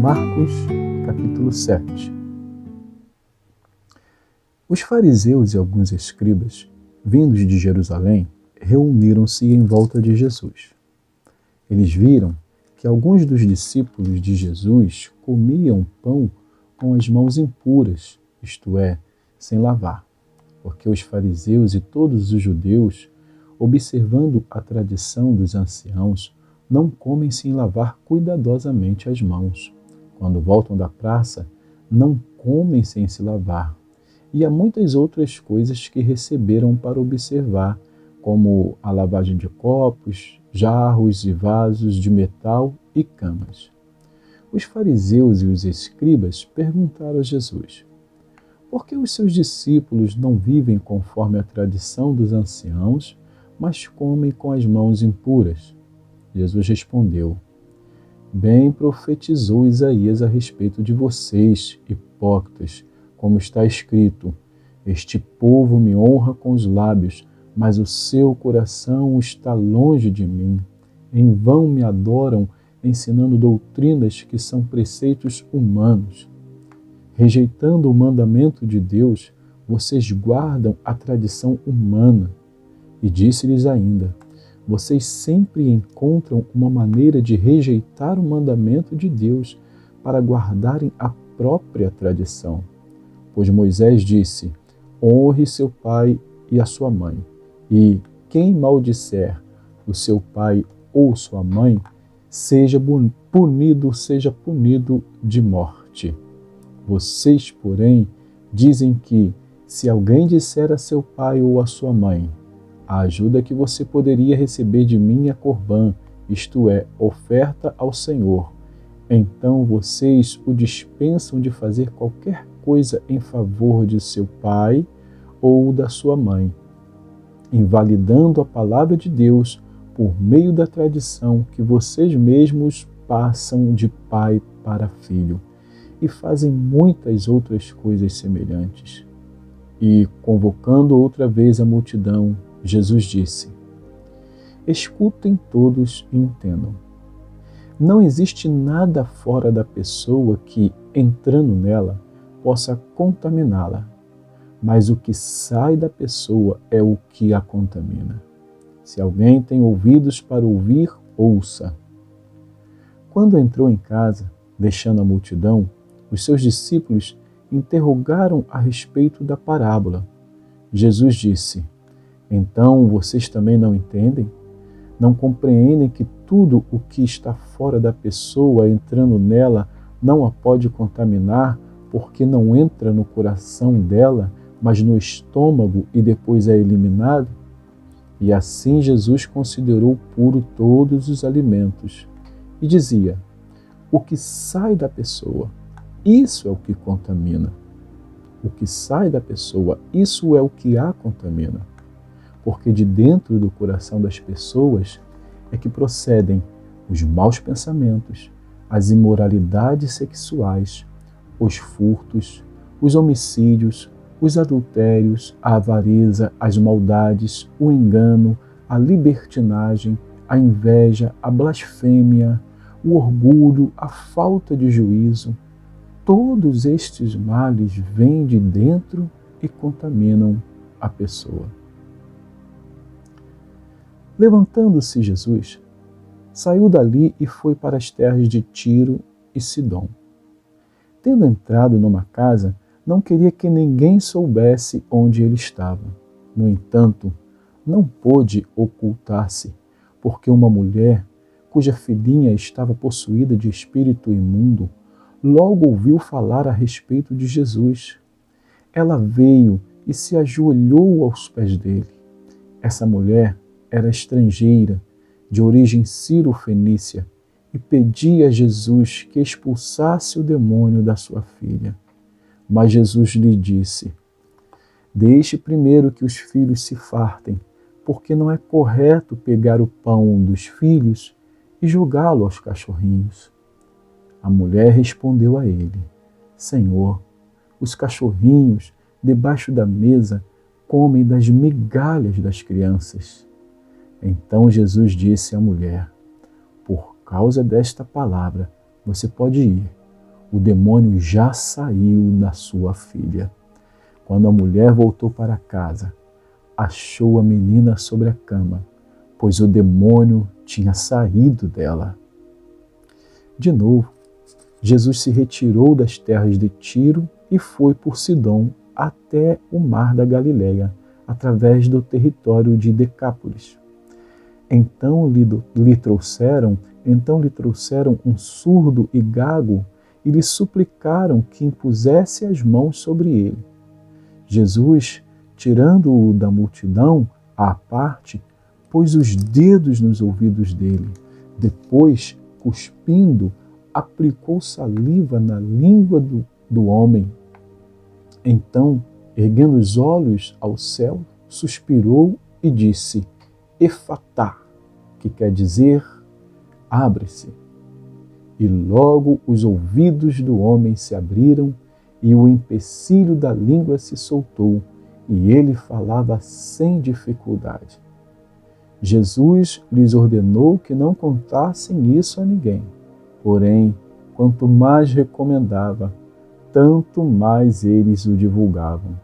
Marcos, capítulo 7. Os fariseus e alguns escribas, vindos de Jerusalém, reuniram-se em volta de Jesus. Eles viram que alguns dos discípulos de Jesus comiam pão com as mãos impuras, isto é, sem lavar, porque os fariseus e todos os judeus, observando a tradição dos anciãos, não comem sem lavar cuidadosamente as mãos. Quando voltam da praça, não comem sem se lavar. E há muitas outras coisas que receberam para observar, como a lavagem de copos, jarros e vasos de metal e camas. Os fariseus e os escribas perguntaram a Jesus: por que os seus discípulos não vivem conforme a tradição dos anciãos, mas comem com as mãos impuras? Jesus respondeu: bem profetizou Isaías a respeito de vocês, hipócritas, como está escrito: este povo me honra com os lábios, mas o seu coração está longe de mim. Em vão me adoram, ensinando doutrinas que são preceitos humanos. Rejeitando o mandamento de Deus, vocês guardam a tradição humana. E disse-lhes ainda: vocês sempre encontram uma maneira de rejeitar o mandamento de Deus para guardarem a própria tradição. Pois Moisés disse: honre seu pai e a sua mãe, e quem maldisser o seu pai ou sua mãe, seja punido de morte. Vocês, porém, dizem que, se alguém disser a seu pai ou a sua mãe: a ajuda que você poderia receber de mim é corbã, isto é, oferta ao Senhor, então vocês o dispensam de fazer qualquer coisa em favor de seu pai ou da sua mãe, invalidando a palavra de Deus por meio da tradição que vocês mesmos passam de pai para filho, e fazem muitas outras coisas semelhantes. E, convocando outra vez a multidão, Jesus disse: escutem todos e entendam. Não existe nada fora da pessoa que, entrando nela, possa contaminá-la, mas o que sai da pessoa é o que a contamina. Se alguém tem ouvidos para ouvir, ouça. Quando entrou em casa, deixando a multidão, os seus discípulos interrogaram a respeito da parábola. Jesus disse: então vocês também não entendem? Não compreendem que tudo o que está fora da pessoa entrando nela não a pode contaminar, porque não entra no coração dela, mas no estômago e depois é eliminado? E assim Jesus considerou puro todos os alimentos. E dizia: o que sai da pessoa, isso é o que contamina. O que sai da pessoa, isso é o que a contamina. Porque de dentro do coração das pessoas é que procedem os maus pensamentos, as imoralidades sexuais, os furtos, os homicídios, os adultérios, a avareza, as maldades, o engano, a libertinagem, a inveja, a blasfêmia, o orgulho, a falta de juízo. Todos estes males vêm de dentro e contaminam a pessoa. Levantando-se Jesus, saiu dali e foi para as terras de Tiro e Sidom. Tendo entrado numa casa, não queria que ninguém soubesse onde ele estava. No entanto, não pôde ocultar-se, porque uma mulher, cuja filhinha estava possuída de espírito imundo, logo ouviu falar a respeito de Jesus. Ela veio e se ajoelhou aos pés dele. Essa mulher era estrangeira, de origem sírio-fenícia, e pedia a Jesus que expulsasse o demônio da sua filha. Mas Jesus lhe disse: deixe primeiro que os filhos se fartem, porque não é correto pegar o pão dos filhos e jogá-lo aos cachorrinhos. A mulher respondeu a ele: Senhor, os cachorrinhos debaixo da mesa comem das migalhas das crianças. Então Jesus disse à mulher: por causa desta palavra, você pode ir, o demônio já saiu da sua filha. Quando a mulher voltou para casa, achou a menina sobre a cama, pois o demônio tinha saído dela. De novo, Jesus se retirou das terras de Tiro e foi por Sidom até o mar da Galileia, através do território de Decápolis. Então lhe trouxeram um surdo e gago e lhe suplicaram que impusesse as mãos sobre ele. Jesus, tirando-o da multidão à parte, pôs os dedos nos ouvidos dele. Depois, cuspindo, aplicou saliva na língua do homem. Então, erguendo os olhos ao céu, suspirou e disse: Efatá, que quer dizer, abre-se. E logo os ouvidos do homem se abriram e o empecilho da língua se soltou, e ele falava sem dificuldade. Jesus lhes ordenou que não contassem isso a ninguém. Porém, quanto mais recomendava, tanto mais eles o divulgavam.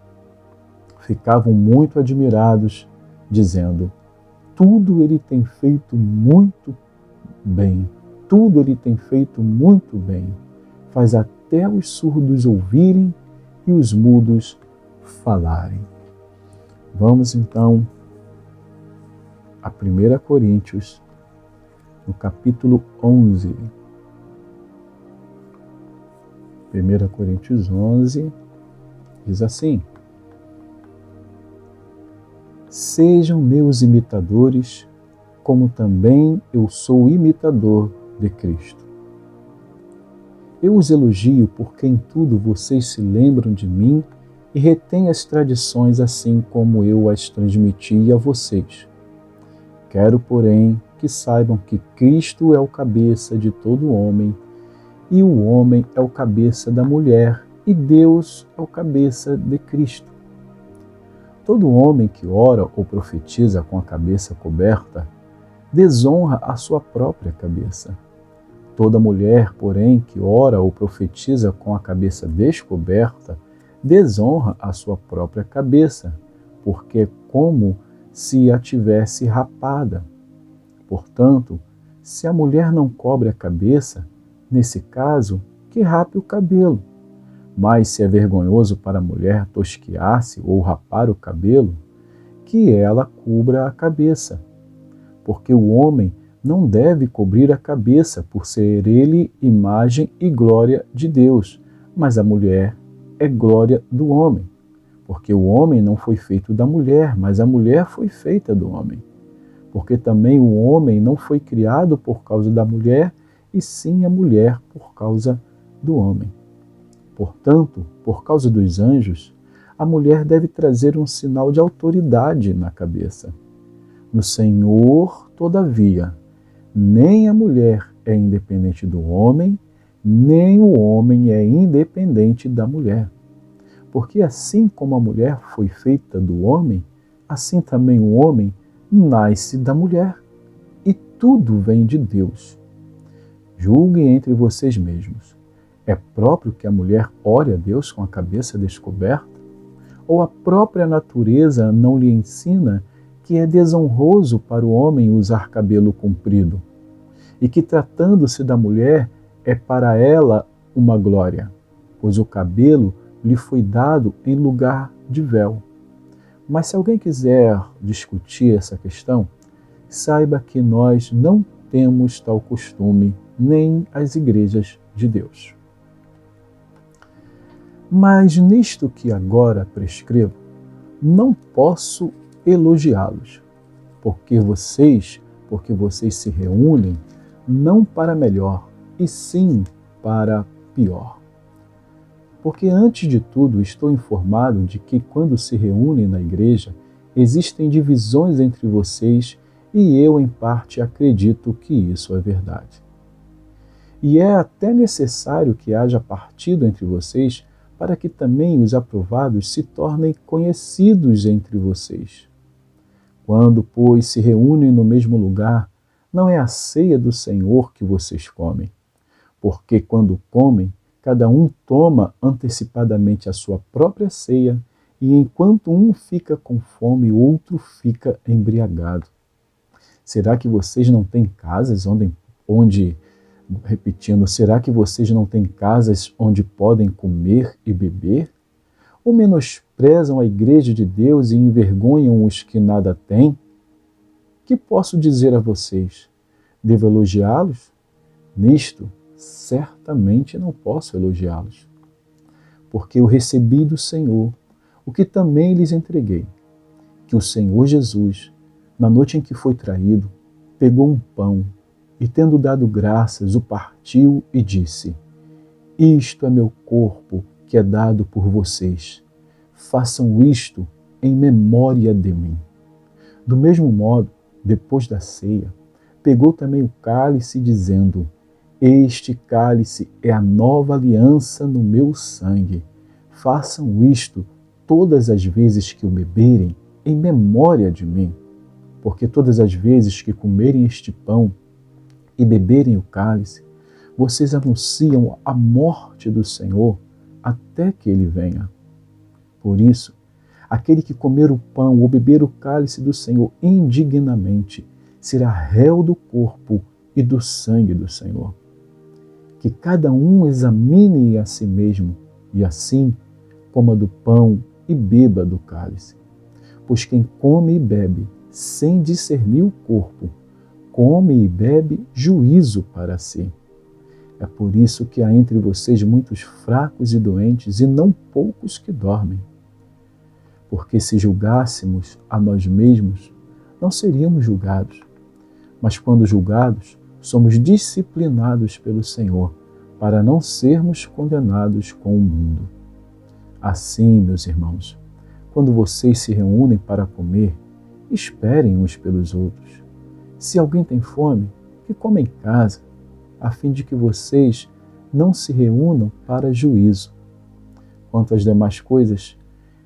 Ficavam muito admirados, dizendo: tudo ele tem feito muito bem, tudo ele tem feito muito bem. Faz até os surdos ouvirem e os mudos falarem. Vamos então a 1 Coríntios, no capítulo 11. 1 Coríntios 11 diz assim: Sejam meus imitadores, como também eu sou imitador de Cristo. Eu os elogio porque em tudo vocês se lembram de mim e retêm as tradições assim como eu as transmiti a vocês. Quero, porém, que saibam que Cristo é o cabeça de todo homem, e o homem é o cabeça da mulher, e Deus é o cabeça de Cristo. Todo homem que ora ou profetiza com a cabeça coberta desonra a sua própria cabeça. Toda mulher, porém, que ora ou profetiza com a cabeça descoberta desonra a sua própria cabeça, porque é como se a tivesse rapada. Portanto, se a mulher não cobre a cabeça, nesse caso, que rape o cabelo. Mas se é vergonhoso para a mulher tosquiar-se ou rapar o cabelo, que ela cubra a cabeça. Porque o homem não deve cobrir a cabeça, por ser ele imagem e glória de Deus, mas a mulher é glória do homem. Porque o homem não foi feito da mulher, mas a mulher foi feita do homem. Porque também o homem não foi criado por causa da mulher, e sim a mulher por causa do homem. Portanto, por causa dos anjos, a mulher deve trazer um sinal de autoridade na cabeça. No Senhor, todavia, nem a mulher é independente do homem, nem o homem é independente da mulher. Porque assim como a mulher foi feita do homem, assim também o homem nasce da mulher. E tudo vem de Deus. Julguem entre vocês mesmos. É próprio que a mulher ore a Deus com a cabeça descoberta? Ou a própria natureza não lhe ensina que é desonroso para o homem usar cabelo comprido? E que, tratando-se da mulher, é para ela uma glória, pois o cabelo lhe foi dado em lugar de véu. Mas se alguém quiser discutir essa questão, saiba que nós não temos tal costume, nem as igrejas de Deus. Mas nisto que agora prescrevo, não posso elogiá-los, porque vocês se reúnem não para melhor, e sim para pior. Porque antes de tudo estou informado de que quando se reúnem na igreja, existem divisões entre vocês, e eu em parte acredito que isso é verdade. E é até necessário que haja partido entre vocês, para que também os aprovados se tornem conhecidos entre vocês. Quando, pois, se reúnem no mesmo lugar, não é a ceia do Senhor que vocês comem, porque quando comem, Cada um toma antecipadamente a sua própria ceia, e enquanto um fica com fome, o outro fica embriagado. Será que vocês não têm casas repetindo, será que vocês não têm casas onde podem comer e beber? Ou menosprezam a igreja de Deus e envergonham os que nada têm? Que posso dizer a vocês? Devo elogiá-los? Nisto, certamente não posso elogiá-los, porque eu recebi do Senhor o que também lhes entreguei, que o Senhor Jesus, na noite em que foi traído, pegou um pão e, tendo dado graças, o partiu e disse: Isto é meu corpo que é dado por vocês. Façam isto em memória de mim. Do mesmo modo, depois da ceia, pegou também o cálice, dizendo: Este cálice é a nova aliança no meu sangue. Façam isto todas as vezes que o beberem, em memória de mim. Porque todas as vezes que comerem este pão e beberem o cálice, vocês anunciam a morte do Senhor até que ele venha. Por isso, aquele que comer o pão ou beber o cálice do Senhor indignamente será réu do corpo e do sangue do Senhor. Que cada um examine a si mesmo, e assim coma do pão e beba do cálice. Pois quem come e bebe sem discernir o corpo, come e bebe juízo para si. É por isso que há entre vocês muitos fracos e doentes, e não poucos que dormem. Porque se julgássemos a nós mesmos, não seríamos julgados. Mas quando julgados, somos disciplinados pelo Senhor, para não sermos condenados com o mundo. Assim, meus irmãos, quando vocês se reúnem para comer, esperem uns pelos outros. Se alguém tem fome, que coma em casa, a fim de que vocês não se reúnam para juízo. Quanto às demais coisas,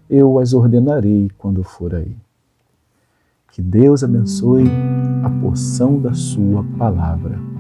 eu as ordenarei quando for aí. Que Deus abençoe a porção da sua palavra.